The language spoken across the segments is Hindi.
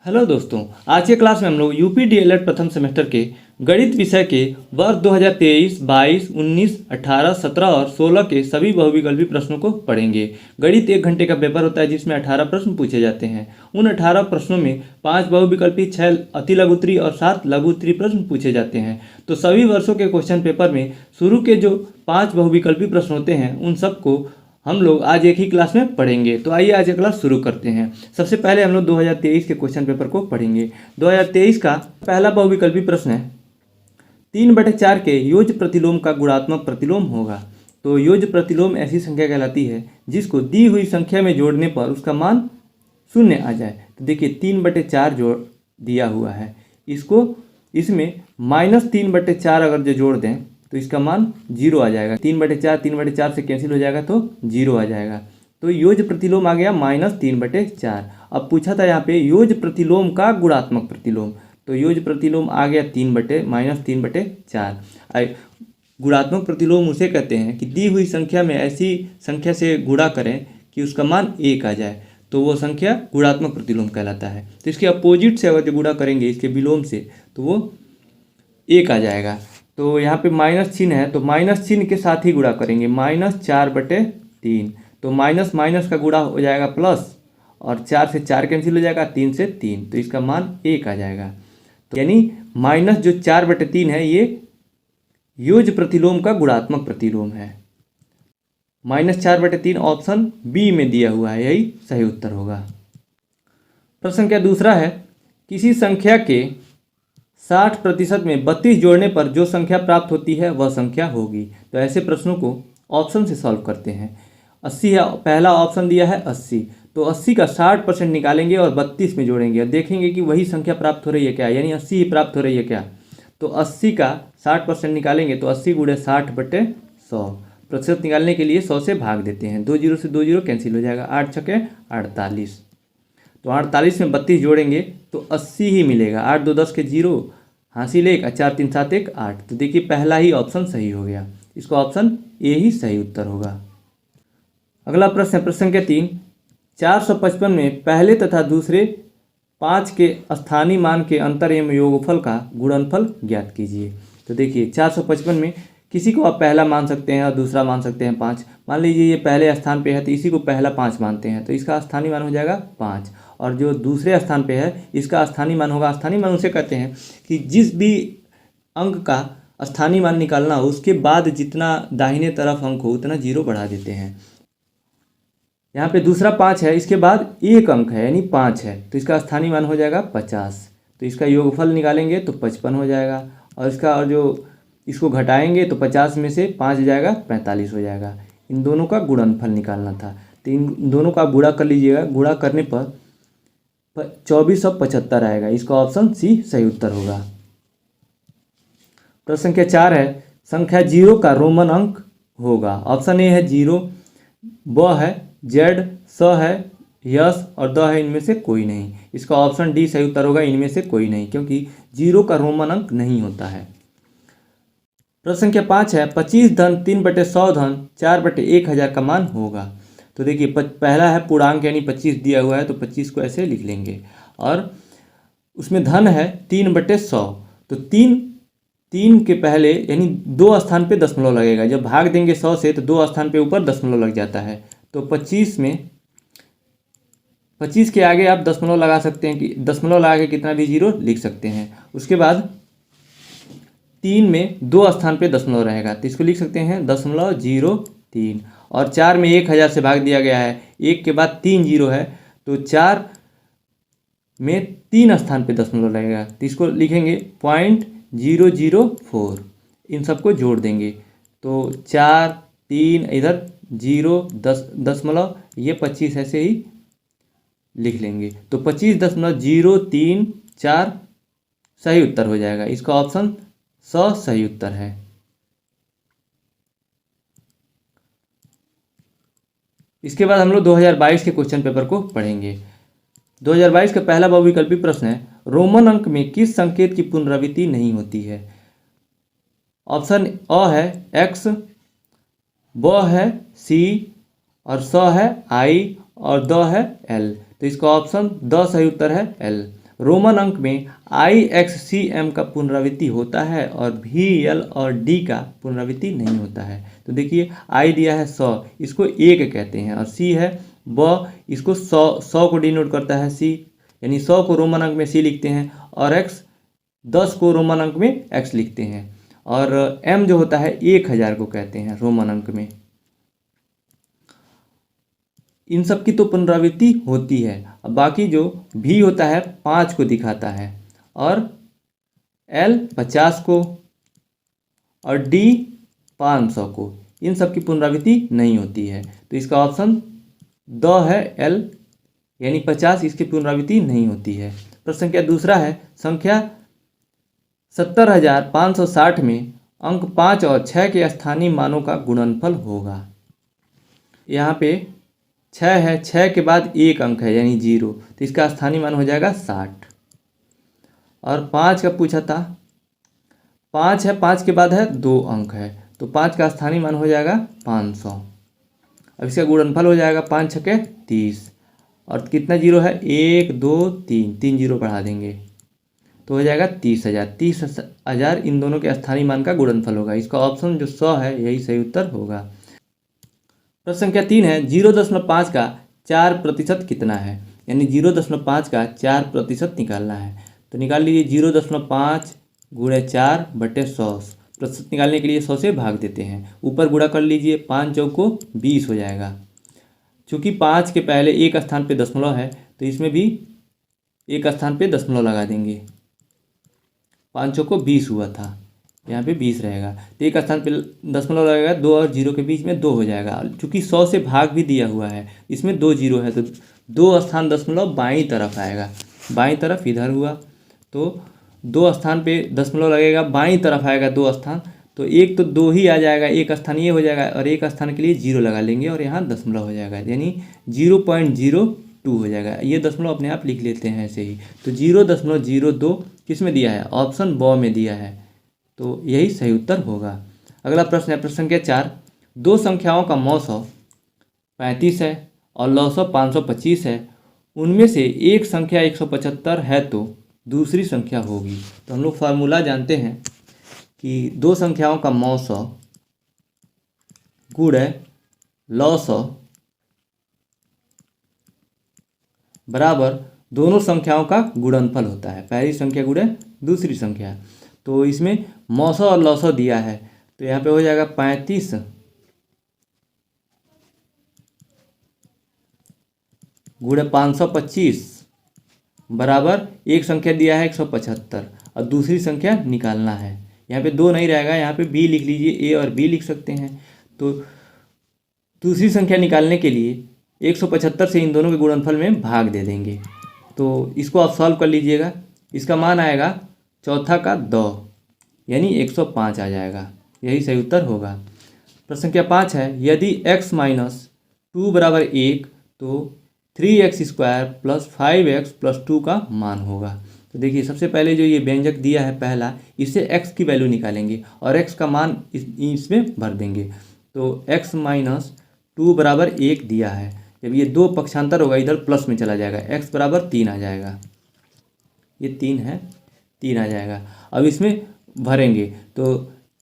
हेलो दोस्तों, आज के क्लास में हम लोग यूपी डीएलएड प्रथम सेमेस्टर के गणित विषय के वर्ष 2023, 22, 19, 18, 17 और 16 के सभी बहुविकल्पी प्रश्नों को पढ़ेंगे। गणित 1 घंटे का पेपर होता है जिसमें 18 प्रश्न पूछे जाते हैं। उन 18 प्रश्नों में 5 बहुविकल्पी, 6 अति लघु उत्तरीय और 7 लघु उत्तरीय प्रश्न पूछे जाते हैं। तो सभी वर्षों के क्वेश्चन पेपर में शुरू के जो 5 बहुविकल्पी प्रश्न होते हैं उन सबको हम लोग आज एक ही क्लास में पढ़ेंगे। तो आइए आज का क्लास शुरू करते हैं। सबसे पहले हम लोग 2023 के क्वेश्चन पेपर को पढ़ेंगे। 2023 का पहला बहुविकल्पी प्रश्न है 3/4 के योज्य प्रतिलोम का गुणात्मक प्रतिलोम होगा। तो योज्य प्रतिलोम ऐसी संख्या कहलाती है जिसको दी हुई संख्या में जोड़ने पर उसका मान 0 आ जाए। तो देखिए 3/4 जोड़ दिया हुआ है, इसमें -3/4 अगर जो जोड़ दें तो इसका मान 0 आ जाएगा। 3/4 से कैंसिल हो जाएगा तो 0 आ जाएगा। तो योज्य प्रतिलोम आ गया -3/4। अब पूछा था यहाँ पे योज्य प्रतिलोम का गुणात्मक प्रतिलोम, तो योज्य प्रतिलोम आ गया -3/4। गुणात्मक प्रतिलोम उसे कहते हैं कि दी हुई संख्या में ऐसी संख्या से गुणा करें कि उसका मान 1 आ जाए, तो वो संख्या गुणात्मक प्रतिलोम कहलाता है। तो इसके अपोजिट से अगर जो गुणा करेंगे इसके विलोम से तो वो 1 आ जाएगा। तो यहाँ पे माइनस चिन्ह है तो माइनस चिन्ह के साथ ही गुणा करेंगे, -4/3। तो माइनस माइनस का गुणा हो जाएगा प्लस, और 4 से 4 कैंसिल हो जाएगा, 3 से 3, तो इसका मान 1 आ जाएगा। तो यानी माइनस जो 4/3 है ये योज्य प्रतिलोम का गुणात्मक प्रतिलोम है। -4/3 ऑप्शन बी में दिया हुआ है, यही सही उत्तर होगा। प्रश्न संख्या दूसरा है किसी संख्या के 60% में 32 जोड़ने पर जो संख्या प्राप्त होती है वह संख्या होगी। तो ऐसे प्रश्नों को ऑप्शन से सॉल्व करते हैं। 80 है, पहला ऑप्शन दिया है 80, तो 80 का 60% निकालेंगे और 32 में जोड़ेंगे और देखेंगे कि वही संख्या प्राप्त हो रही है क्या, यानी 80 ही प्राप्त हो रही है क्या। तो 80 का 60% निकालेंगे तो 80 × 60/100। प्रतिशत निकालने के लिए 100 से भाग देते हैं, 2 0 से 2 0 कैंसिल हो जाएगा, 8 छके 48। तो 48 में 32 जोड़ेंगे तो 80 ही मिलेगा। 8 2 10 के 0, हासिल 1, 4 3 7 1 8। तो देखिए पहला ही ऑप्शन सही हो गया, इसका ऑप्शन ए ही सही उत्तर होगा। अगला प्रश्न है प्रश्न संख्या 3, 455 में पहले तथा दूसरे 5 के स्थानीय मान के अंतर एवं योगफल का गुणनफल ज्ञात कीजिए। तो देखिए 455 में किसी को आप पहला मान सकते हैं और दूसरा मान सकते हैं 5। मान लीजिए ये पहले स्थान पे है तो इसी को पहला 5 मानते हैं, तो इसका स्थानीय मान हो जाएगा 5, और जो दूसरे स्थान पे है इसका स्थानीय मान होगा, स्थानीय मान उसे कहते हैं कि जिस भी अंक का स्थानीय मान निकालना हो उसके बाद जितना दाहिने तरफ अंक हो उतना 0 बढ़ा देते हैं। यहाँ पे दूसरा 5 है, इसके बाद एक अंक है यानी 5 है, तो इसका स्थानीय मान हो जाएगा 50। तो इसका योगफल निकालेंगे तो 55 हो जाएगा, और जो इसको घटाएंगे तो 50 में से 5 जाएगा 45 हो जाएगा। इन दोनों का गुणनफल निकालना था, तो इन दोनों का गुणा कर लीजिएगा। गुणा करने पर 2475 आएगा, इसका ऑप्शन सी सही उत्तर होगा। प्रश्न संख्या 4 है संख्या 0 का रोमन अंक होगा। ऑप्शन ए है 0, ब है जेड, स है यस और द है इनमें से कोई नहीं। इसका ऑप्शन डी सही उत्तर होगा, इनमें से कोई नहीं, क्योंकि 0 का रोमन अंक नहीं होता है। प्रश्न संख्या 5 है 25 धन 3/100 धन 4/1000 का मान होगा। तो देखिए पहला है पूर्णांक यानी 25 दिया हुआ है तो 25 को ऐसे लिख लेंगे, और उसमें धन है 3/100, तो 3 के पहले यानी 2 स्थान पे दशमलव लगेगा। जब भाग देंगे 100 से तो 2 स्थान पे ऊपर दशमलव लग जाता है। तो 25 के आगे आप दशमलव लगा सकते हैं, कि दशमलव लगा के कितना भी 0 लिख सकते हैं। उसके बाद 3 में 2 स्थान पे दशमलव रहेगा तो इसको लिख सकते हैं 0.03, और 4 में 1000 से भाग दिया गया है, 1 के बाद 3 0 है तो 4 में 3 स्थान पे दशमलव लगेगा तो इसको लिखेंगे 0.004। इन सबको जोड़ देंगे तो 4 3 इधर 0 दशमलव, ये 25 ऐसे ही लिख लेंगे तो 25.034 सही उत्तर हो जाएगा। इसका ऑप्शन सही उत्तर है। इसके बाद हम लोग 2022 के क्वेश्चन पेपर को पढ़ेंगे। 2022 का पहला बहुविकल्पी प्रश्न है रोमन अंक में किस संकेत की पुनरावृत्ति नहीं होती है। ऑप्शन अ है x, ब है c और स है i और द है l। तो इसका ऑप्शन द सही उत्तर है l। रोमन अंक में IXCM का पुनरावृत्ति होता है और VL और D का पुनरावृत्ति नहीं होता है। तो देखिए I दिया है 100, इसको 1 कहते हैं, और C है ब, इसको 100 को डिनोट करता है C, यानी 100 को रोमन अंक में C लिखते हैं, और X 10 को रोमन अंक में X लिखते हैं, और M जो होता है 1000 को कहते हैं रोमन अंक में। इन सब की तो पुनरावृत्ति होती है। अब बाकी जो V होता है 5 को दिखाता है, और L 50 को, और D 500 को, इन सब की पुनरावृत्ति नहीं होती है। तो इसका ऑप्शन द है L, यानी 50, इसकी पुनरावृत्ति नहीं होती है। प्रश्न संख्या दूसरा है, संख्या 70,560 में अंक 5 और 6 के स्थानीय मानों का गुणनफल होगा। यहाँ पे 6 है, 6 के बाद एक अंक है यानी 0, तो इसका स्थानीय मान हो जाएगा 60। और 5 का पूछा था, 5 है, 5 के बाद है 2 अंक है, तो 5 का स्थानीय मान हो जाएगा 500। अब इसका गुणनफल हो जाएगा 5 छके 30, और कितना 0 है, 1 2 3, 3 0 बढ़ा देंगे तो हो जाएगा 30,000। 30,000 इन दोनों के स्थानीय मान का गुणनफल होगा। इसका ऑप्शन जो 100 है यही सही उत्तर होगा। प्रश्न संख्या 3 है, 0.5 का 4% कितना है, यानी 0.5 का 4% निकालना है। तो निकाल लीजिए 0.5 गुणे 4 बटे 100। प्रतिशत निकालने के लिए 100 से भाग देते हैं, ऊपर गुणा कर लीजिए, 5 चौको 20 हो जाएगा। चूँकि 5 के पहले एक स्थान पे दशमलव है, तो इसमें भी एक स्थान पे दशमलव लगा देंगे। 5 चौको 20 हुआ था, यहाँ पे 20 रहेगा, तो एक स्थान पे दशमलव लगेगा, 2 और 0 के बीच में 2 हो जाएगा। चूँकि 100 से भाग भी दिया हुआ है, इसमें 2 0 है, तो 2 स्थान दशमलव बाईं तरफ आएगा, बाईं तरफ इधर हुआ, तो 2 स्थान पे दशमलव लगेगा, बाईं तरफ आएगा 2 स्थान, तो एक तो 2 ही आ जाएगा, एक स्थान ये हो जाएगा, और एक स्थान के लिए 0 लगा लेंगे, और यहाँ दशमलव हो जाएगा, यानी 0.02 हो जाएगा। ये दशमलव अपने आप लिख लेते हैं ऐसे ही। तो 0.02 किस में दिया है, ऑप्शन ब में दिया है, तो यही सही उत्तर होगा। अगला प्रश्न है, प्रश्न संख्या 4, दो संख्याओं का मौसौ 35 है और लौसौ 525 है, उनमें से एक संख्या 175 है तो दूसरी संख्या होगी। तो हम लोग फार्मूला जानते हैं कि दो संख्याओं का मौसौ गुणे लौसौ बराबर दोनों संख्याओं का गुणनफल होता है, पहली संख्या गुणे दूसरी संख्या। तो इसमें मौसौ और लौसौ दिया है, तो यहाँ पे हो जाएगा 35 गुणे 525 बराबर एक संख्या दिया है 175, और दूसरी संख्या निकालना है। यहाँ पे 2 नहीं रहेगा, यहाँ पे b लिख लीजिए, a और b लिख सकते हैं। तो दूसरी संख्या निकालने के लिए 175 से इन दोनों के गुणनफल में भाग दे देंगे। तो इसको आप सॉल्व कर लीजिएगा, इसका मान आएगा चौथा का 2, यानी 105 आ जाएगा, यही सही उत्तर होगा। प्रश्न संख्या 5 है, यदि x - 2 बराबर 1 तो 3x² + 5x + 2 का मान होगा। तो देखिए सबसे पहले जो ये व्यंजक दिया है पहला, इससे x की वैल्यू निकालेंगे और x का मान इसमें भर देंगे। तो x - 2 बराबर 1 दिया है, जब ये 2 पक्षांतर होगा इधर प्लस में चला जाएगा, x बराबर 3 आ जाएगा, ये 3 है, 3 आ जाएगा। अब इसमें भरेंगे तो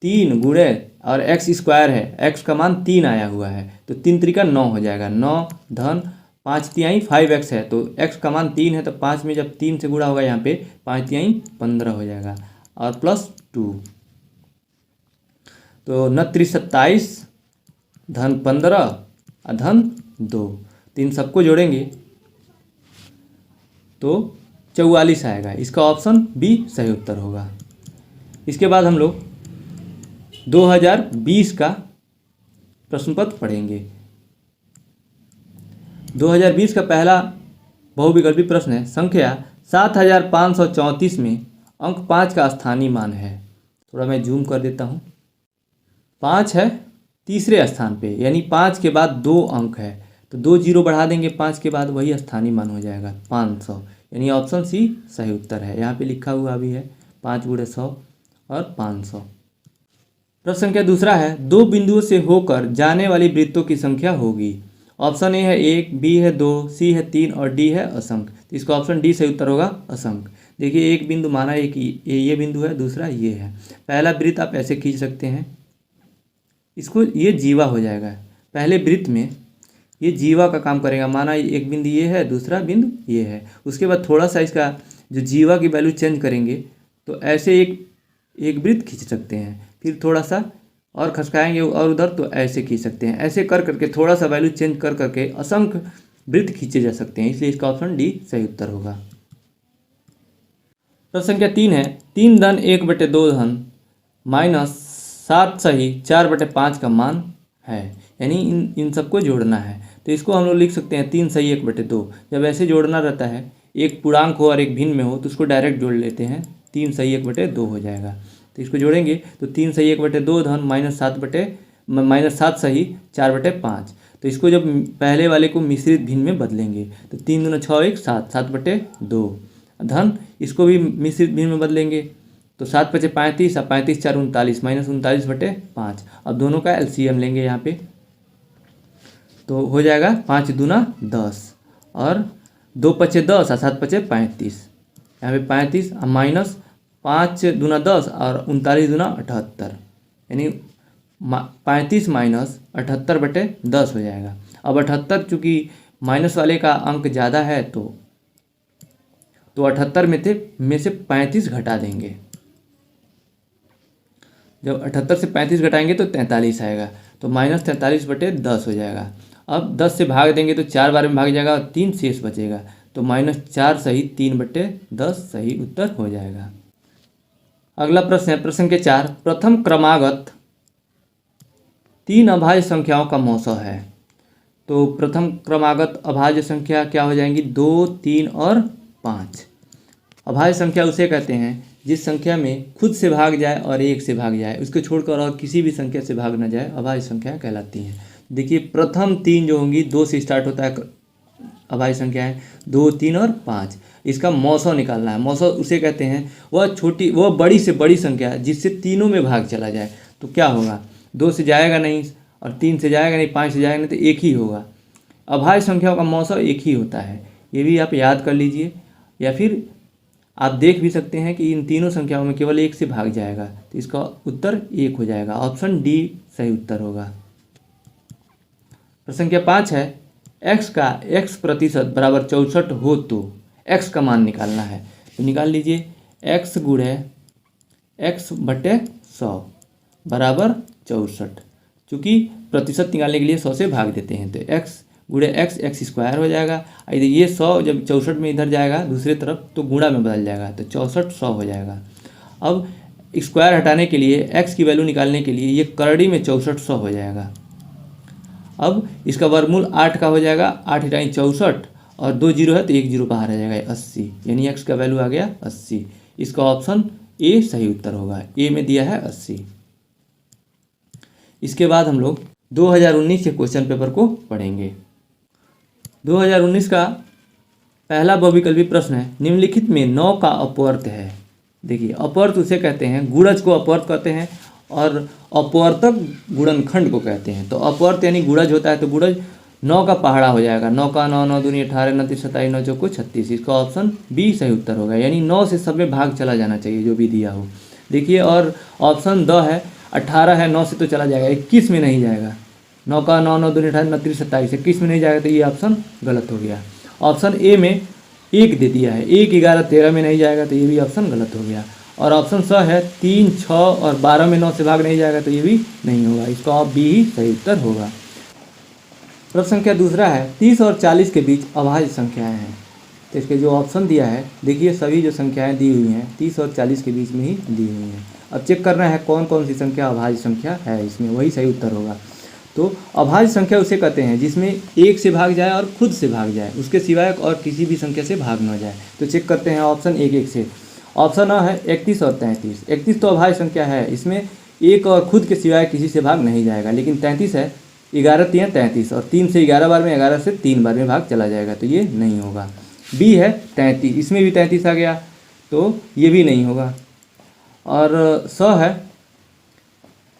3 गुणे और x² है, x का मान 3 आया हुआ है, तो 3 त्रिका 9 हो जाएगा, 9 धन 5 तिहाई 5x है, तो x का मान 3 है, तो 5 में जब 3 से गुणा होगा यहाँ पे 5 तिहाई 15 हो जाएगा, और प्लस 2, तो 29 27 धन 15 धन 2, तो इन सबको जोड़ेंगे तो 44 आएगा। इसका ऑप्शन बी सही उत्तर होगा। इसके बाद हम लोग 2020 का प्रश्न पत्र पढ़ेंगे। 2020 का पहला बहुविकल्पी प्रश्न है, संख्या 7534 में अंक 5 का स्थानीय मान है। थोड़ा मैं जूम कर देता हूँ। 5 है तीसरे स्थान पे, यानी 5 के बाद 2 अंक है, तो 2 0 बढ़ा देंगे 5 के बाद, वही स्थानीय मान हो जाएगा 500, यानी ऑप्शन सी सही उत्तर है। यहाँ पे लिखा हुआ भी है 5 गुणे 100 और 500। प्रश्न संख्या दूसरा है, दो बिंदुओं से होकर जाने वाली वृत्तों की संख्या होगी ऑप्शन ए है 1, बी है 2, सी है 3 और डी है असंख्य। तो इसका ऑप्शन डी सही उत्तर होगा असंख्य। देखिए एक बिंदु माना है कि ये बिंदु है, दूसरा ये है। पहला वृत्त आप ऐसे खींच सकते हैं, इसको ये जीवा हो जाएगा। पहले वृत्त में ये जीवा का काम करेगा, माना एक बिंदु ये है, दूसरा बिंदु ये है। उसके बाद थोड़ा सा इसका जो जीवा की वैल्यू चेंज करेंगे तो ऐसे एक वृत्त खींच सकते हैं, फिर थोड़ा सा और खसकाएंगे और उधर तो ऐसे खींच सकते हैं। ऐसे कर करके थोड़ा सा वैल्यू चेंज कर करके असंख्य वृत्त खींचे जा सकते हैं, इसलिए इसका ऑप्शन डी सही उत्तर होगा। प्रश्न संख्या 3 है 3 धन 1/2 धन माइनस 7 सही 4/5 का मान है, यानी इन सबको जोड़ना है। तो इसको हम लोग लिख सकते हैं 3 सही 1/2। जब ऐसे जोड़ना रहता है, एक पूर्णांक हो और एक भिन्न में हो, तो उसको डायरेक्ट जोड़ लेते हैं, 3 सही 1/2 हो जाएगा। तो इसको जोड़ेंगे तो 3 सही 1/2 धन माइनस 7 सही 4/5। तो इसको जब पहले वाले को मिश्रित भिन्न में बदलेंगे तो 3 दूना 6 1 7 7/2 धन इसको भी मिश्रित भिन्न में बदलेंगे तो 7 5 35 और 35 4 39 माइनस 39/5। अब दोनों का एलसीएम लेंगे यहाँ पे, तो हो जाएगा 5 दूना 10 और 2 5 10 और 7 5 35। यहाँ पे 35 और माइनस 5 दूना 10 और 39 दूना 78, यानी 35 माइनस 78/10 हो जाएगा। अब 78 चूँकि माइनस वाले का अंक ज़्यादा है तो 78 में से 35 घटा देंगे। जब 78 से 35 घटाएंगे तो 43 आएगा, तो माइनस 43/10 हो जाएगा। अब 10 से भाग देंगे तो 4 बार में भाग जाएगा और 3 शेष बचेगा, तो -4 सही 3/10 सही उत्तर हो जाएगा। अगला प्रश्न है प्रश्न के 4 प्रथम क्रमागत 3 अभाज्य संख्याओं का मौसा है। तो प्रथम क्रमागत अभाज्य संख्या क्या हो जाएंगी, 2 3 और 5। अभाज्य संख्या उसे कहते हैं जिस संख्या में खुद से भाग जाए और 1 से भाग जाए, उसको छोड़कर और किसी भी संख्या से भाग न जाए, अभाज्य संख्या कहलाती हैं। देखिए प्रथम 3 जो होंगी 2 से स्टार्ट होता है अभाज्य संख्या है, 2 3 और 5। इसका मौसा निकालना है। मौसा उसे कहते हैं वह बड़ी से बड़ी संख्या जिससे तीनों में भाग चला जाए। तो क्या होगा, 2 से जाएगा नहीं और 3 से जाएगा नहीं, 5 से जाएगा नहीं, तो एक ही होगा। अभाज्य संख्याओं का मौसा एक ही होता है, ये भी आप याद कर लीजिए। या फिर आप देख भी सकते हैं कि इन तीनों संख्याओं में केवल 1 से भाग जाएगा, तो इसका उत्तर 1 हो जाएगा। ऑप्शन डी सही उत्तर होगा। प्रश्न संख्या 5 है x का x% बराबर 64 हो तो x का मान निकालना है। तो निकाल लीजिए, x गुणे x/100 बराबर 64। चूँकि प्रतिशत निकालने के लिए 100 से भाग देते हैं, तो x गुणे x स्क्वायर हो जाएगा। इधर ये 100 जब 64 में इधर जाएगा दूसरी तरफ तो गुणा में बदल जाएगा, तो 64 100 हो जाएगा। अब स्क्वायर हटाने के लिए x की वैल्यू निकालने के लिए ये करड़ी में 64 100 हो जाएगा। अब इसका वर्गमूल 8 का हो जाएगा, 8 × 64 और 2 जीरो है तो 1 जीरो बाहर आ जाएगा, 80, यानी x का वैल्यू आ गया 80। इसका ऑप्शन ए सही उत्तर होगा। ए में दिया है 80। इसके बाद हम लोग 2019 के क्वेश्चन पेपर को पढ़ेंगे। 2019 का पहला बहुविकल्पी प्रश्न है निम्नलिखित में 9 का अपवर्त है। देखिए अपवर्त उसे कहते हैं, गुणज को अपवर्त कहते हैं और अपवर्तक गुणनखंड को कहते हैं। तो अपवर्त यानी गुणज होता है, तो गुणज 9 का पहाड़ा हो जाएगा। 9 का 9 9 दूनी 18 29 27 9 चौको 36। इसका ऑप्शन बी सही उत्तर होगा, यानी 9 से सब में भाग चला जाना चाहिए जो भी दिया हो। देखिए और ऑप्शन द है 18 है, 9 से तो चला जाएगा, 21 में नहीं जाएगा। 9 का 9 9 दूनी 18 29 27 21 में नहीं जाएगा, तो ये ऑप्शन गलत हो गया। ऑप्शन ए में 1 दे दिया है, 1 11 13 में नहीं जाएगा, तो ये भी ऑप्शन गलत हो गया। और ऑप्शन स है 3 6 और 12 में 9 से भाग नहीं जाएगा, तो ये भी नहीं होगा। इसका ऑप्शन बी ही सही उत्तर होगा। प्रश्न संख्या दूसरा है 30 और 40 के बीच अभाज्य संख्याएं हैं। तो इसके जो ऑप्शन दिया है, देखिए सभी जो संख्याएं दी हुई हैं 30 और 40 के बीच में ही दी हुई हैं। अब चेक करना है कौन कौन सी संख्या अभाज्य संख्या है, इसमें वही सही उत्तर होगा। तो अभाज्य संख्या उसे कहते हैं जिसमें 1 से भाग जाए और खुद से भाग जाए, उसके सिवाय और किसी भी संख्या से भाग न जाए। तो चेक करते हैं ऑप्शन 1 से। ऑप्शन अ है 31 और 33। 31 तो अभाज्य संख्या है, इसमें 1 और खुद के सिवाय किसी से भाग नहीं जाएगा। लेकिन 33 है, 11 3 33 और 3 से 11 बार में 11 से 3 बार में भाग चला जाएगा, तो ये नहीं होगा। बी है 33, इसमें भी 33 आ गया, तो ये भी नहीं होगा। और स है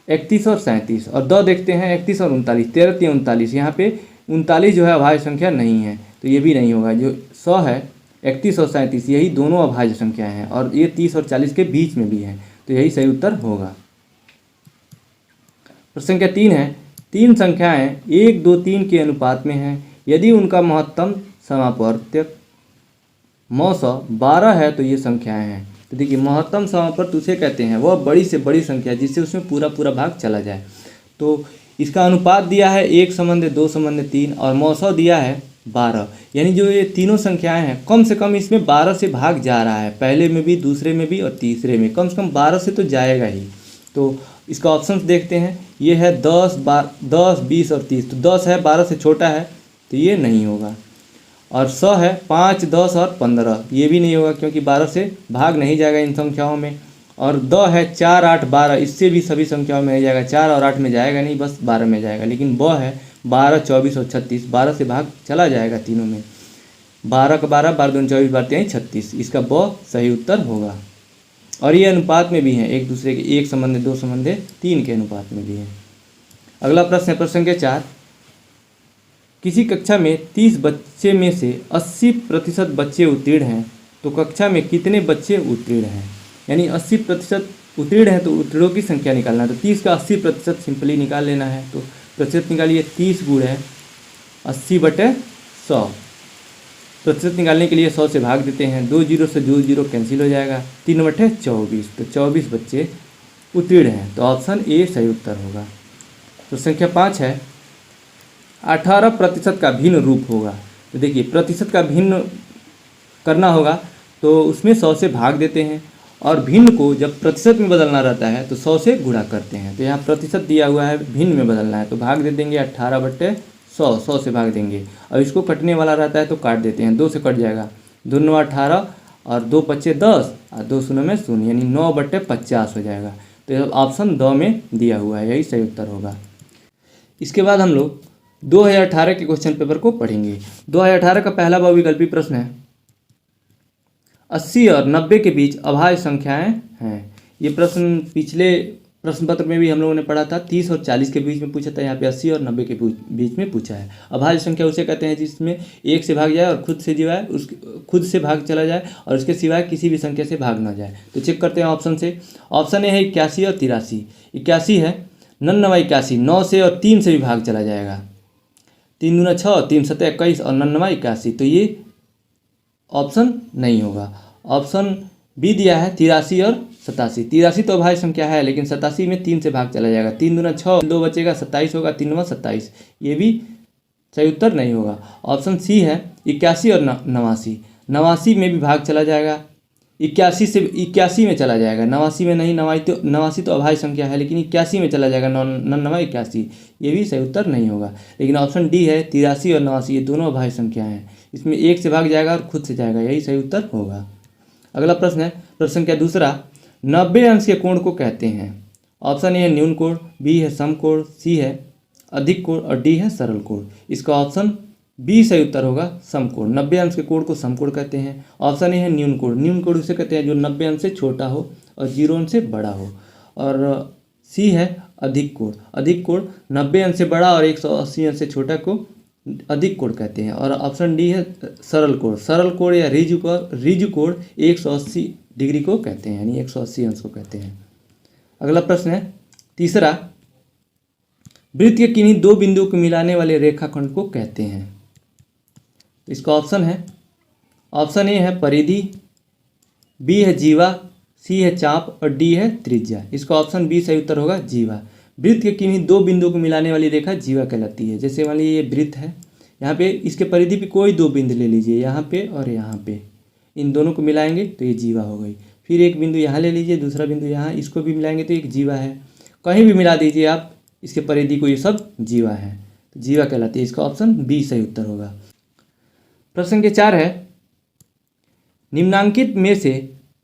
31 और 37 और द देखते हैं 31 और 39, 13 3 39। यहाँ पे 39 जो है अभाज्य संख्या नहीं है, तो ये भी नहीं होगा। जो 100 है, 31 और 37 यही दोनों अभाज्य संख्याएं हैं, और ये 30 और 40 के बीच में भी हैं, तो यही सही उत्तर होगा। प्रश्न संख्या 3 है, तीन संख्याएं 1, 2, 3 के अनुपात में हैं, यदि उनका महत्तम समापवर्तक मौसा 12 है तो ये संख्याएं हैं। तो देखिए, महत्तम समापवर्त उसे कहते हैं वह बड़ी से बड़ी संख्या जिससे उसमें पूरा पूरा भाग चला जाए। तो इसका अनुपात दिया है 1 संबंध 2 संबंध 3, और मौसा दिया है 12, यानी जो ये तीनों संख्याएं हैं कम से कम इसमें 12 से भाग जा रहा है, पहले में भी, दूसरे में भी और तीसरे में कम से कम 12 से तो जाएगा ही। तो इसका ऑप्शंस देखते हैं, ये है 10, 20 और 30। तो 10 है, 12 से छोटा है, तो ये नहीं होगा। और 100 है, 5, 10 और 15, ये भी नहीं होगा क्योंकि 12 से भाग नहीं जाएगा इन संख्याओं में। और 2 है, 4, 8, 12, इससे भी सभी संख्याओं में नहीं जाएगा, 4 और 8 में जाएगा नहीं, बस 12 में जाएगा। लेकिन ब है 12, 24 और 36, 12 से भाग चला जाएगा तीनों में। 12 का 12, 12 दूनी 24, 12 तेईस 36, इसका ब सही उत्तर होगा। और ये अनुपात में भी हैं, एक दूसरे के 1 संबंध 2 संबंध 3 के अनुपात में भी हैं। अगला प्रश्न है प्रश्न संख्या 4, किसी कक्षा में 30 बच्चे में से 80% बच्चे उत्तीर्ण हैं, तो कक्षा में कितने बच्चे उत्तीर्ण हैं? यानी 80% उत्तीर्ण हैं तो उत्तीर्णों की संख्या निकालना है। तो 30 का 80% सिंपली निकाल लेना है। तो प्रतिशत निकालिए, 30 गुण है 80/100। प्रतिशत निकालने के लिए 100 से भाग देते हैं, 2 जीरो से 2 जीरो कैंसिल हो जाएगा, 3/24। तो 24 बच्चे उत्तीर्ण हैं, तो ऑप्शन ए सही उत्तर होगा। तो संख्या 5 है, 18% का भिन्न रूप होगा। तो देखिए, प्रतिशत का भिन्न करना होगा तो उसमें 100 से भाग देते हैं, और भिन्न को जब प्रतिशत में बदलना रहता है तो 100 से गुणा करते हैं। तो यहाँ प्रतिशत दिया हुआ है, भिन्न में बदलना है, तो भाग दे देंगे 18/100, 100 से भाग देंगे। और इसको कटने वाला रहता है तो काट देते हैं, 2 से कट जाएगा, 2 9 18 और 2 5 10 और 2 शून्य में शून्य, यानी 9/50 हो जाएगा। तो ऑप्शन 2 में दिया हुआ है, यही सही उत्तर होगा। इसके बाद हम लोग 2018 के क्वेश्चन पेपर को पढ़ेंगे। 2018 का पहला बहुविकल्पी प्रश्न है, 80 और 90 के बीच अभाज्य संख्याएं हैं। ये प्रश्न पिछले प्रश्न पत्र में भी हम लोगों ने पढ़ा था, 30 और 40 के बीच में पूछा था, यहाँ पे 80 और 90 के बीच में पूछा है। अभाज्य संख्या उसे कहते हैं जिसमें 1 से भाग जाए और खुद से भाग चला जाए और उसके सिवाय किसी भी संख्या से भाग ना जाए। तो चेक करते हैं ऑप्शन से। ऑप्शन ए है 81 और 83। 81 है, 99 81, 9 से और 3 से भी भाग चला जाएगा, 3 दूना 6, 3 7 21 और 99 81, तो ये ऑप्शन नहीं होगा। ऑप्शन बी दिया है 83 और 87। 83 तो अभाज्य संख्या है, लेकिन 87 में 3 से भाग चला जाएगा, 3 दूना 6, 2 बचेगा, 27 होगा, 3 9 27, ये भी सही उत्तर नहीं होगा। ऑप्शन सी है 81 और 89। 89 में भी भाग चला जाएगा, 81 से 81 में चला जाएगा, 89 में नहीं, 89 तो अभाज्य संख्या है, लेकिन 81 में चला जाएगा, 99 81, ये भी सही उत्तर नहीं होगा। लेकिन ऑप्शन डी है 83 और 89, ये दोनों अभाज्य संख्या हैं, इसमें 1 से भाग जाएगा और खुद से जाएगा, यही सही उत्तर होगा। अगला प्रश्न है प्रश्न संख्या दूसरा, 90 अंश के कोण को कहते हैं। ऑप्शन ए है न्यून कोण, बी है सम कोण, सी है अधिक कोण और डी है सरल कोण। इसका ऑप्शन बी सही उत्तर होगा, समकोण। 90 अंश के कोण को समकोण कहते हैं। ऑप्शन ए है न्यून कोण। न्यून कोण उसे कहते हैं जो 90 अंश से छोटा हो और 0 अंश से बड़ा हो। और सी है अधिक कोण। अधिक कोण 90 अंश से बड़ा और 180 अंश से छोटा को अधिक कोण कहते हैं। और ऑप्शन डी है सरल कोण। सरल कोण या रिज कोण 180 डिग्री को कहते हैं, यानी 180 अंश को कहते हैं। अगला प्रश्न है तीसरा, वृत्त के किन्हीं दो बिंदुओं को मिलाने वाले रेखाखंड को कहते हैं। तो इसका ऑप्शन है, ऑप्शन ए है परिधि, बी है जीवा, सी है चाप और डी है त्रिज्या। इसका ऑप्शन बी सही उत्तर होगा, जीवा। वृत्त के किन्हीं दो बिंदुओं को मिलाने वाली रेखा जीवा कहलाती है। जैसे मान लीजिए ये वृत्त है, यहाँ पे इसके परिधि पे कोई दो बिंदु ले लीजिए, यहाँ पे और यहाँ पे, इन दोनों को मिलाएंगे तो ये जीवा हो गई। फिर एक बिंदु यहाँ ले लीजिए, दूसरा बिंदु यहाँ, इसको भी मिलाएंगे तो एक जीवा है। कहीं भी मिला दीजिए आप इसके परिधि को, ये सब जीवा है, तो जीवा कहलाती है। इसका ऑप्शन बी सही उत्तर होगा। प्रश्न के 4 है, निम्नांकित में से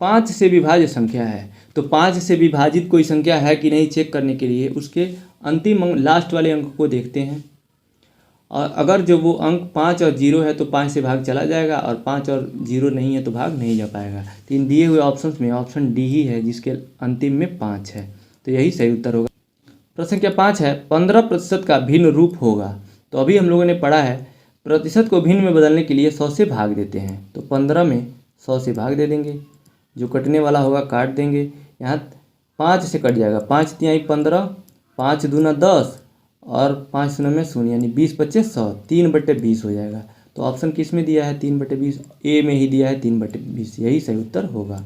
5 से विभाज्य संख्या है। तो 5 से विभाजित कोई संख्या है कि नहीं चेक करने के लिए उसके अंतिम अंक, लास्ट वाले अंक को देखते हैं। और अगर जो वो अंक 5 और 0 है तो 5 से भाग चला जाएगा, और 5 और 0 नहीं है तो भाग नहीं जा पाएगा। तो इन दिए हुए ऑप्शंस में ऑप्शन डी ही है जिसके अंतिम में 5 है, तो यही सही उत्तर होगा। प्रश्न संख्या 5 है, 15% का भिन्न रूप होगा। तो अभी हम लोगों ने पढ़ा है प्रतिशत को भिन्न में बदलने के लिए 100 से भाग देते हैं, तो 15 में 100 से भाग दे देंगे, जो कटने वाला होगा काट देंगे। यहाँ 5 से कट जाएगा, 5 तिहाई 15, 5 दूना 10 और 5 शून्य में शून्य, यानी 20/100, 3/20 हो जाएगा। तो ऑप्शन किस में दिया है? 3/20, ए में ही दिया है 3/20, यही सही उत्तर होगा।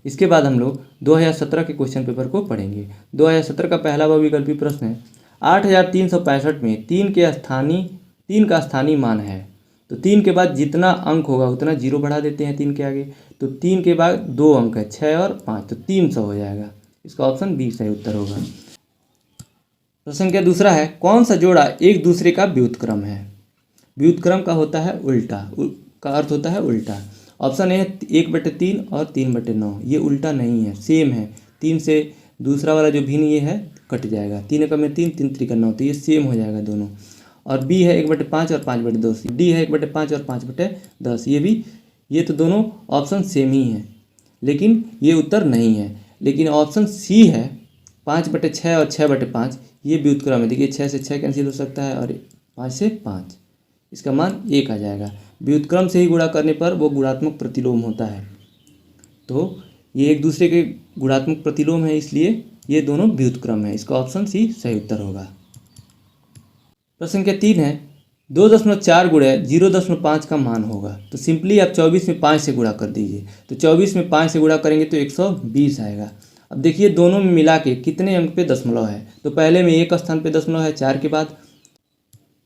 इसके बाद हम लोग 2017 के क्वेश्चन पेपर को पढ़ेंगे। 2017 का पहला बहुविकल्पी प्रश्न है 8365 में 3 का स्थानीय मान है। तो 3 के बाद जितना अंक होगा उतना जीरो बढ़ा देते हैं 3 के आगे। तो 3 के बाद 2 अंक है, 6 और 5, तो 300 हो जाएगा। इसका ऑप्शन बी सही उत्तर होगा। प्रश्न क्या दूसरा है, कौन सा जोड़ा एक दूसरे का व्युत्क्रम है? व्युत्क्रम का होता है उल्टा, का अर्थ होता है उल्टा। ऑप्शन ए है 1/3 और 3/9, ये उल्टा नहीं है, सेम है। 3 से दूसरा वाला जो भिन्न ये है कट जाएगा, 3 एकम में 3, 3 त्रिक 9, तो ये सेम हो जाएगा दोनों। और बी है 1/5 और 5/10, डी है 1/5 और 5/10, ये तो दोनों ऑप्शन सेम ही हैं, लेकिन ये उत्तर नहीं है। लेकिन ऑप्शन सी है 5/6 और 6/5, ये व्युत्क्रम है। देखिए 6 से 6 कैंसिल हो सकता है और 5 से 5, इसका मान 1 आ जाएगा। व्युत्क्रम से ही गुणा करने पर वो गुणात्मक प्रतिलोम होता है, तो ये एक दूसरे के गुणात्मक प्रतिलोम है, इसलिए ये दोनों व्युत्क्रम है। इसका ऑप्शन सी सही उत्तर होगा। प्रश्न संख्या 3 है 2.4 गुणे 0.5 का मान होगा। तो सिंपली आप 24 में 5 से गुणा कर दीजिए। तो 24 में 5 से गुणा करेंगे तो 120 आएगा। अब देखिए दोनों में मिला के कितने अंक पे दशमलव है। तो पहले में एक स्थान पे दशमलव है 4 के बाद,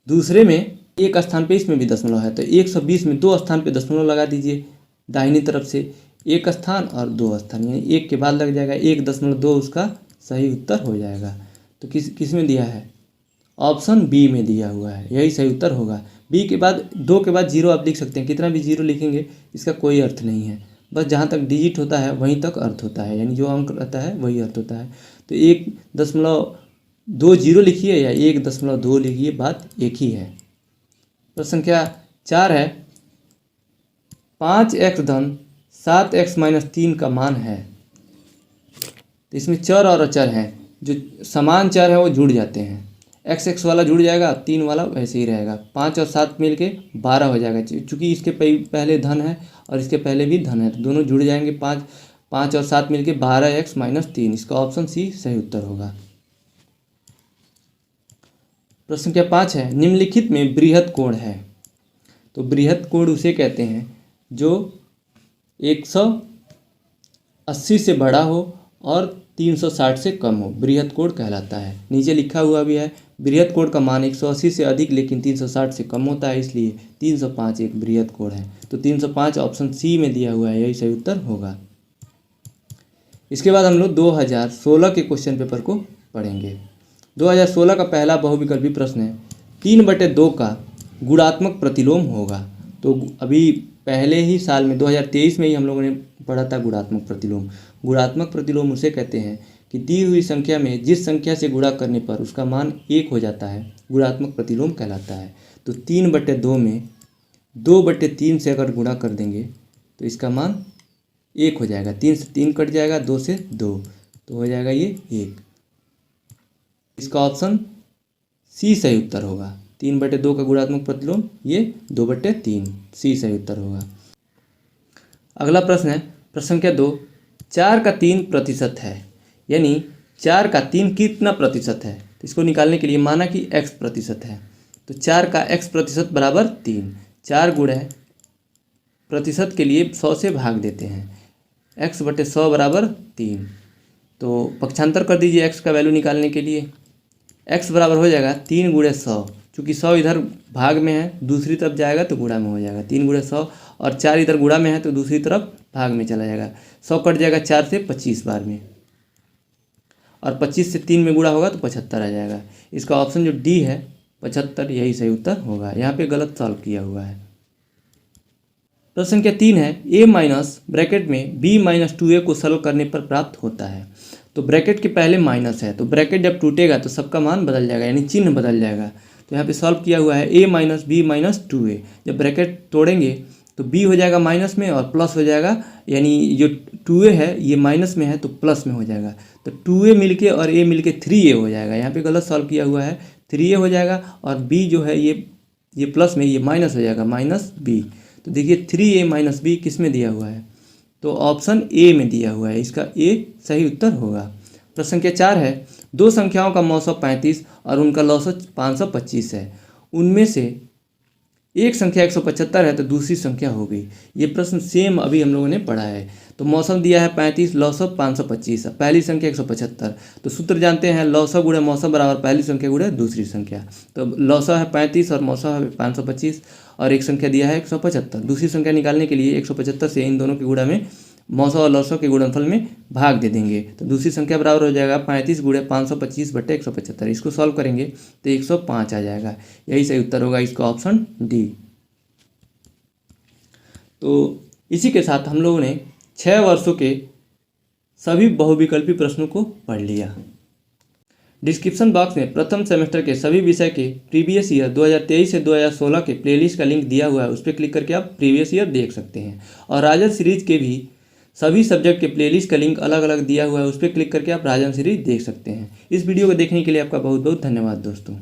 दूसरे में एक स्थान पे इसमें भी दशमलव है। तो 120 में 2 स्थान पे दशमलव लगा दीजिए दाहिनी तरफ से, एक स्थान और 2 स्थान, यानी 1 के बाद लग जाएगा 1.2, उसका सही उत्तर हो जाएगा। तो किस में दिया है? ऑप्शन बी में दिया हुआ है, यही सही उत्तर होगा। बी के बाद 2 के बाद 0 आप लिख सकते हैं, कितना भी 0 लिखेंगे इसका कोई अर्थ नहीं है, बस जहाँ तक डिजिट होता है वहीं तक अर्थ होता है, यानी जो अंक रहता है वही अर्थ होता है। तो 1.20 लिखिए या 1.2 लिखिए, बात एक ही है। प्रश्न संख्या 4 है 5x धन 7x - 3 का मान है। तो इसमें चर और अचर हैं, जो समान चर है वो जुड़ जाते हैं। x वाला जुड़ जाएगा, 3 वाला वैसे ही रहेगा। 5 और 7 मिल के 12 हो जाएगा, चूँकि इसके पहले धन है और इसके पहले भी धन है, तो दोनों जुड़ जाएंगे। 5 और 7 मिल के 12x - 3, इसका ऑप्शन सी सही उत्तर होगा। प्रश्न संख्या 5 है निम्नलिखित में बृहद कोण है। तो बृहद कोण उसे कहते हैं जो 180 से बड़ा हो और 360 से कम हो, बृहद कोण कहलाता है। नीचे लिखा हुआ भी है बृहद कोण का मान 180 से अधिक लेकिन 360 से कम होता है, इसलिए 305 एक बृहद कोण है। तो 305 ऑप्शन सी में दिया हुआ है, यही सही उत्तर होगा। इसके बाद हम लोग 2016 के क्वेश्चन पेपर को पढ़ेंगे। 2016 का पहला बहुविकल्पी प्रश्न है 3/2 का गुणात्मक प्रतिलोम होगा। तो अभी पहले ही साल में 2023 में ही हम लोगों ने पढ़ा था गुणात्मक प्रतिलोम। गुणात्मक प्रतिलोम उसे कहते हैं कि दी हुई संख्या में जिस संख्या से गुणा करने पर उसका मान 1 हो जाता है, गुणात्मक प्रतिलोम कहलाता है। तो 3/2 में 2/3 से अगर गुणा कर देंगे तो इसका मान 1 हो जाएगा। 3 से 3 कट जाएगा, 2 से 2, तो हो जाएगा ये 1। इसका ऑप्शन सी सही उत्तर होगा। 3/2 का गुणात्मक प्रतिलोम ये 2/3, सी सही उत्तर होगा। अगला प्रश्न है प्रश्न संख्या 2 4 का 3% है, यानी 4 का 3 कितना प्रतिशत है। तो इसको निकालने के लिए माना कि x% है, तो 4 का x% बराबर 3। 4 गुणे प्रतिशत के लिए 100 से भाग देते हैं, x/100 बराबर 3। तो पक्षांतर कर दीजिए x का वैल्यू निकालने के लिए। x बराबर हो जाएगा 3 गुणे 100, चूँकि 100 इधर भाग में है, दूसरी तरफ जाएगा तो गुणा में हो जाएगा। 3 गुणे 100 और 4 इधर गुणा में है तो दूसरी तरफ भाग में चला जाएगा। 100 कट जाएगा 4 से 25 बार में, और 25 से 3 में गुणा होगा तो 75 आ जाएगा। इसका ऑप्शन जो डी है 75, यही सही उत्तर होगा। यहाँ पे गलत सॉल्व किया हुआ है। प्रश्न संख्या 3 है a माइनस ब्रैकेट में b - 2a को सॉल्व करने पर प्राप्त होता है। तो ब्रैकेट के पहले माइनस है, तो ब्रैकेट जब टूटेगा तो सबका मान बदल जाएगा, यानी चिन्ह बदल जाएगा। तो यहाँ पे सॉल्व किया हुआ है a - b - 2a। जब ब्रैकेट तोड़ेंगे तो b हो जाएगा माइनस में और प्लस हो जाएगा, यानी जो 2a है ये माइनस में है तो प्लस में हो जाएगा। तो 2a मिलके और a मिलके 3a हो जाएगा। यहाँ पे गलत सॉल्व किया हुआ है, 3a हो जाएगा, और b जो है ये प्लस में, ये माइनस हो जाएगा, माइनस b। तो देखिए 3a माइनस b किस में दिया हुआ है, तो ऑप्शन ए में दिया हुआ है, इसका ए सही उत्तर होगा। प्रश्न संख्या 4 है, दो संख्याओं का मौसम 35 और उनका लौसत 525 है, उनमें से एक संख्या 175 है तो दूसरी संख्या हो गई। ये प्रश्न सेम अभी हम लोगों ने पढ़ा है। तो मौसम दिया है 35, लौसब 525, पहली संख्या 175। तो सूत्र जानते हैं, लौसब गुणे मौसम बराबर पहली संख्या गुणे दूसरी संख्या। तो लौसब है 35 और मौसम है 525, और एक संख्या दिया है 175। दूसरी संख्या निकालने के लिए 175 से इन दोनों के गुणा में मौसम और लौसब के गुणनफल में भाग दे देंगे, तो दूसरी संख्या बराबर हो जाएगा 35 गुणे 525 बटे 175। इसको सॉल्व करेंगे तो 105 आ जाएगा। यही सही उत्तर होगा, इसका ऑप्शन डी। तो इसी के साथ हम लोगों ने 6 वर्षों के सभी बहुविकल्पी प्रश्नों को पढ़ लिया। डिस्क्रिप्शन बॉक्स में प्रथम सेमेस्टर के सभी विषय के प्रीवियस ईयर 2023 से 2016 के प्लेलिस्ट का लिंक दिया हुआ है, उस पर क्लिक करके आप प्रीवियस ईयर देख सकते हैं। और राजन सीरीज के भी सभी सब्जेक्ट के प्लेलिस्ट का लिंक अलग अलग दिया हुआ है, उस पर क्लिक करके आप राजन सीरीज देख सकते हैं। इस वीडियो को देखने के लिए आपका बहुत बहुत धन्यवाद दोस्तों।